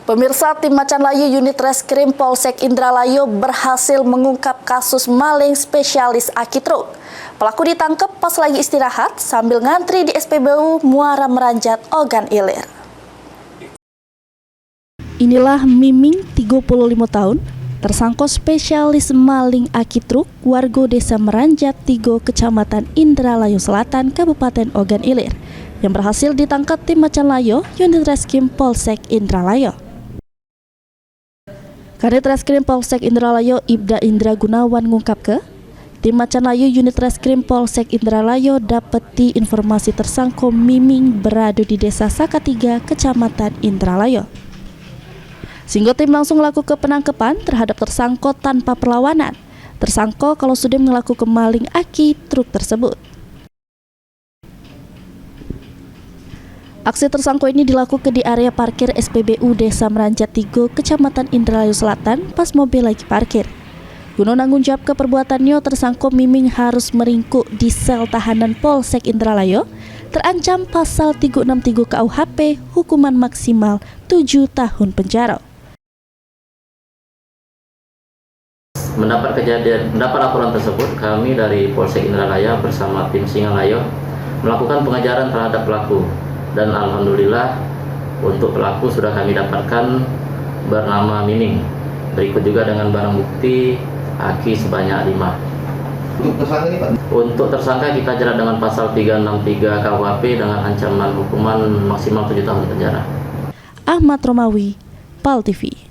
Pemirsa, tim Macan Layu unit Reskrim Polsek Indralayu berhasil mengungkap kasus maling spesialis aki truk. Pelaku ditangkap pas lagi istirahat sambil ngantri di SPBU Muara Meranjat, Ogan Ilir. Inilah Miming, 35 tahun, tersangka spesialis maling aki truk warga Desa Meranjat 3, Kecamatan Indralayu Selatan, Kabupaten Ogan Ilir, yang berhasil ditangkap tim Macan Layu unit Reskrim Polsek Indralayu. Kanit Reskrim Polsek Indralayu Ibda Indra Gunawan ngungkapke, tim Macan Layu unit Reskrim Polsek Indralayu dapeti informasi tersangka Miming berada di Desa Sakatiga, Kecamatan Indralayu. Sehingga tim langsung melakukan penangkapan terhadap tersangka tanpa perlawanan. Tersangka kalau sudah melakukan maling aki truk tersebut. Aksi tersangka ini dilakukan di area parkir SPBU Desa Meranjat 3, Kecamatan Indralayu Selatan, pas mobil lagi parkir. Guna nanggung jawab ke perbuatannya, tersangka Miming harus meringkuk di sel tahanan Polsek Indralayu, terancam pasal 363 KUHP, hukuman maksimal 7 tahun penjara. Mendapat laporan tersebut, kami dari Polsek Indralayu bersama tim Singalayu melakukan pengejaran terhadap pelaku. Dan alhamdulillah untuk pelaku sudah kami dapatkan bernama Miming. Berikut juga dengan barang bukti aki sebanyak 5. Untuk tersangka kita jerat dengan pasal 363 KUHP dengan ancaman hukuman maksimal 7 tahun penjara. Ahmad Romawi, PAL TV.